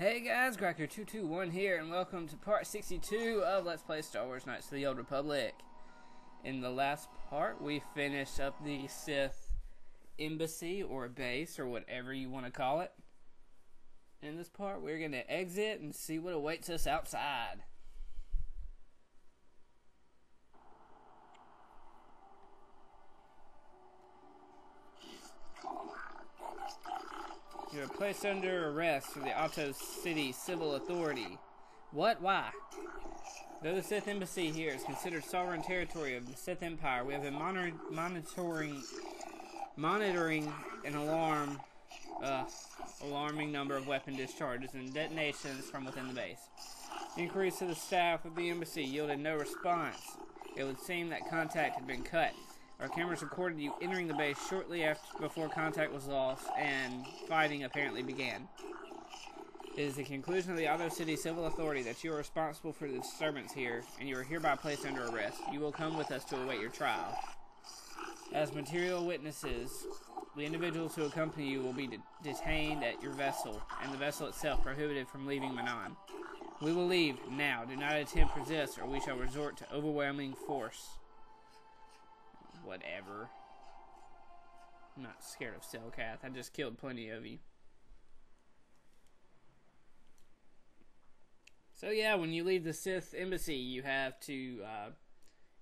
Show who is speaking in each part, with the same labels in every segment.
Speaker 1: Hey guys, Cracker221 here, and welcome to part 62 of Let's Play Star Wars Knights of the Old Republic. In the last part, we finished up the Sith Embassy, or base, or whatever you want to call it. In this part, we're going to exit and see what awaits us outside. You are placed under arrest for the Otto City Civil Authority. What? Why? Though the Sith Embassy here is considered sovereign territory of the Sith Empire, we have been monitoring an alarming number of weapon discharges and detonations from within the base. Inquiries to the staff of the embassy yielded no response. It would seem that contact had been cut. Our cameras recorded you entering the base shortly before contact was lost and fighting apparently began. It is the conclusion of the Otto City Civil Authority that you are responsible for the disturbance here, and you are hereby placed under arrest. You will come with us to await your trial. As material witnesses, the individuals who accompany you will be detained at your vessel, and the vessel itself prohibited from leaving Manon. We will leave now. Do not attempt to resist, or we shall resort to overwhelming force. Whatever. I'm not scared of Cellcath. I just killed plenty of you. So yeah, when you leave the Sith Embassy, you have to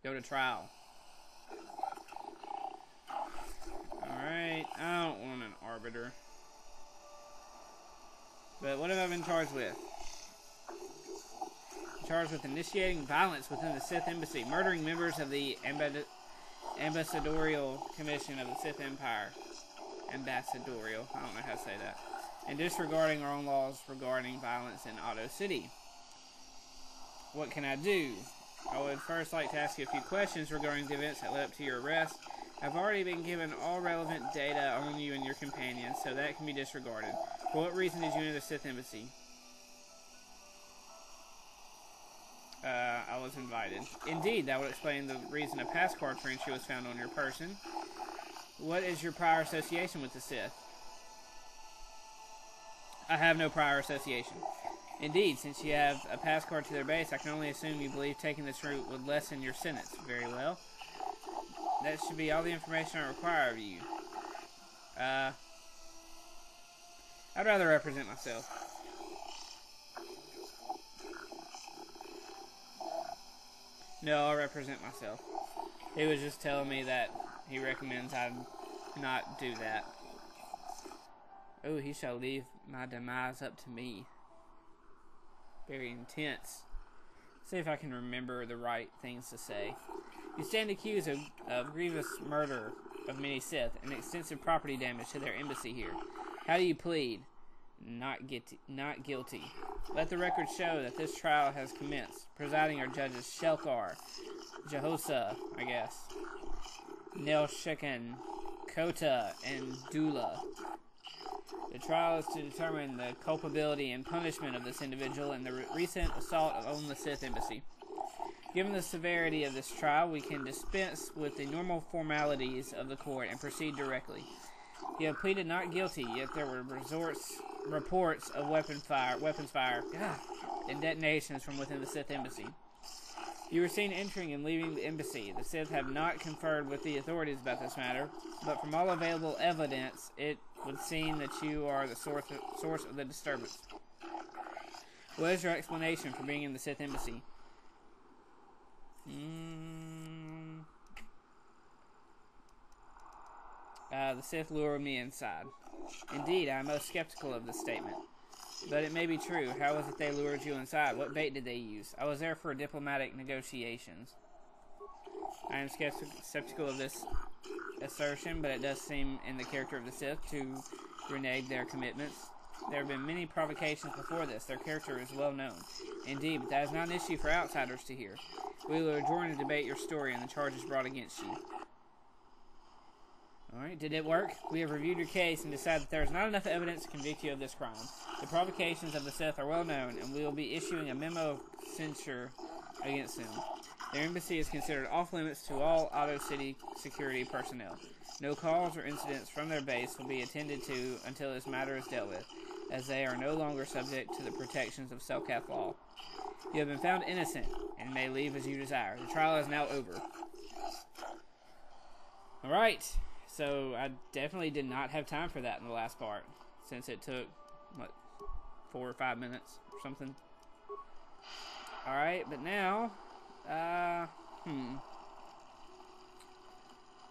Speaker 1: go to trial. Alright, I don't want an Arbiter. But what have I been charged with? I'm charged with initiating violence within the Sith Embassy, murdering members of the Ambassadorial Commission of the Sith Empire. Ambassadorial, I don't know how to say that. And disregarding our own laws regarding violence in Otto City. What can I do? I would first like to ask you a few questions regarding the events that led up to your arrest. I've already been given all relevant data on you and your companions, so that can be disregarded. For what reason did you enter the Sith Embassy? I was invited. Indeed, that would explain the reason a pass card for entry was found on your person. What is your prior association with the Sith? I have no prior association. Indeed, since you have a pass card to their base, I can only assume you believe taking this route would lessen your sentence. Very well. That should be all the information I require of you. I'd rather represent myself. No, I'll represent myself. He was just telling me that he recommends I not do that. Oh, he shall leave my demise up to me. Very intense. See if I can remember the right things to say. You stand accused of grievous murder of many Sith and extensive property damage to their embassy here. How do you plead? Not guilty. Let the record show that this trial has commenced. Presiding are judges Shelkar, Jehosa, I guess, Nelshikan, Kota, and Dula. The trial is to determine the culpability and punishment of this individual in the recent assault on the Sith Embassy. Given the severity of this trial, we can dispense with the normal formalities of the court and proceed directly. You have pleaded not guilty, yet there were reports of weapons fire, and detonations from within the Sith Embassy. You were seen entering and leaving the embassy. The Sith have not conferred with the authorities about this matter, but from all available evidence, it would seem that you are the source of the disturbance. What is your explanation for being in the Sith Embassy? The Sith lured me inside. Indeed, I am most skeptical of this statement. But it may be true. How was it they lured you inside? What bait did they use? I was there for diplomatic negotiations. I am skeptical of this assertion, but it does seem in the character of the Sith to renege their commitments. There have been many provocations before this. Their character is well known. Indeed, but that is not an issue for outsiders to hear. We will adjourn to debate your story and the charges brought against you. Alright, did it work? We have reviewed your case and decided that there is not enough evidence to convict you of this crime. The provocations of the Sith are well known, and we will be issuing a memo of censure against them. Their embassy is considered off-limits to all Otto City security personnel. No calls or incidents from their base will be attended to until this matter is dealt with. as they are no longer subject to the protections of Selkath law. You have been found innocent, and may leave as you desire. The trial is now over. Alright, so I definitely did not have time for that in the last part, since it took, what, 4 or 5 minutes or something. Alright, but now,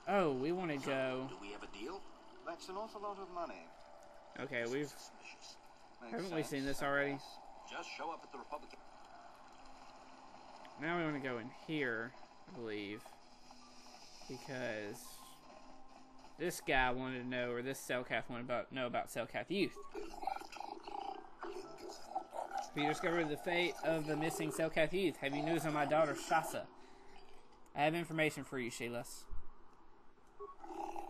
Speaker 1: oh, we want to go.
Speaker 2: Do we have a deal? That's an awful lot of money.
Speaker 1: Okay, haven't we seen this already?
Speaker 2: Just show up at the Republican.
Speaker 1: Now we want to go in here, I believe, because this guy wanted to know, or this Selkath wanted to know about Selkath youth. Have you discovered the fate of the missing Selkath youth? Have you news on my daughter Shasa? I have information for you, Shelas.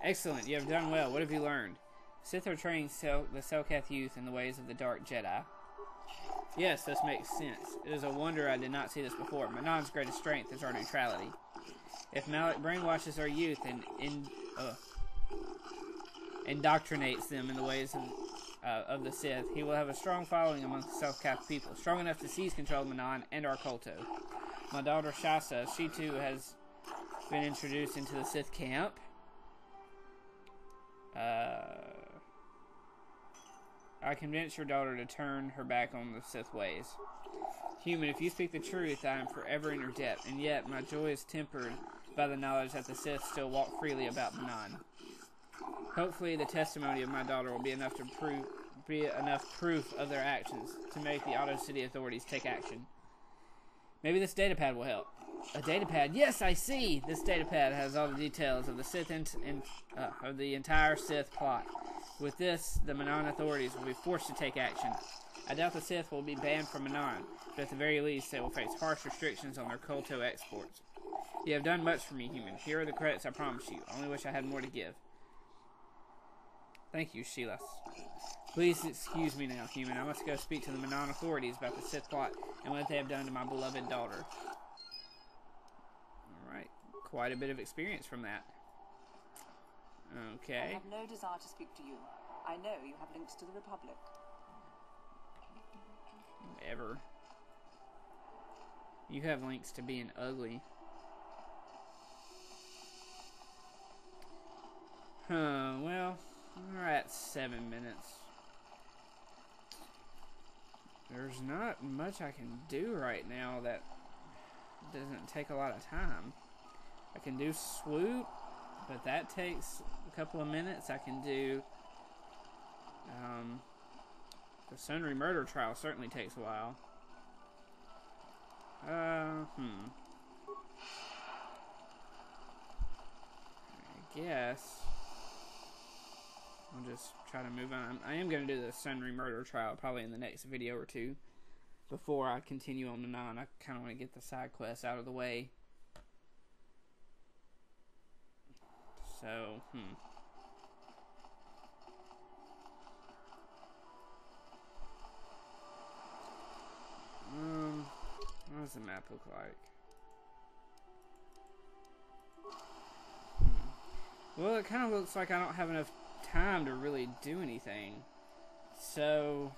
Speaker 1: Excellent, you have done well. What have you learned? Sith are training the Selkath youth in the ways of the Dark Jedi. Yes, this makes sense. It is a wonder I did not see this before. Manon's greatest strength is our neutrality. If Malak brainwashes our youth and indoctrinates them in the ways of the Sith, he will have a strong following among the Selkath people, strong enough to seize control of Manon and our Kolto. My daughter Shasa, she too has been introduced into the Sith camp. I convinced your daughter to turn her back on the Sith ways. Human, if you speak the truth, I am forever in your debt, and yet my joy is tempered by the knowledge that the Sith still walk freely about Manon. Hopefully the testimony of my daughter will be enough proof of their actions to make the Auto City authorities take action. Maybe this datapad will help. A datapad? Yes, I see! This datapad has all the details of the Sith of the entire Sith plot. With this, the Manon authorities will be forced to take action. I doubt the Sith will be banned from Manon, but at the very least they will face harsh restrictions on their Kolto exports. You have done much for me, human. Here are the credits I promised you. I only wish I had more to give. Thank you, Shelas. Please excuse me now, human. I must go speak to the Manon authorities about the Sith plot and what they have done to my beloved daughter. Alright, quite a bit of experience from that. Okay.
Speaker 3: I have no desire to speak to you. I know you have links to the Republic.
Speaker 1: Ever. You have links to being ugly. Well, we're at 7 minutes. There's not much I can do right now that doesn't take a lot of time. I can do swoop, but that takes a couple of minutes. I can do the Sunry murder trial certainly takes a while. I guess I'll just try to move on. I am going to do the Sunry murder trial probably in the next video or two before I continue on to 9. I kind of want to get the side quests out of the way. So, what does the map look like? Well, it kind of looks like I don't have enough time to really do anything. So,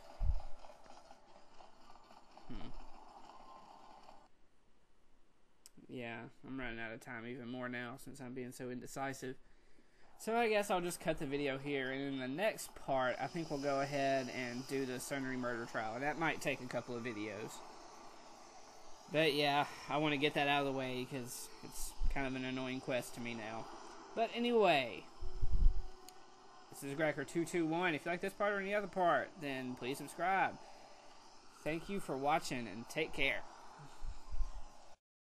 Speaker 1: yeah, I'm running out of time even more now since I'm being so indecisive. So I guess I'll just cut the video here, and in the next part, I think we'll go ahead and do the Sunry murder trial. And that might take a couple of videos. But yeah, I want to get that out of the way because it's kind of an annoying quest to me now. But anyway, this is Gracker221. If you like this part or any other part, then please subscribe. Thank you for watching, and take care.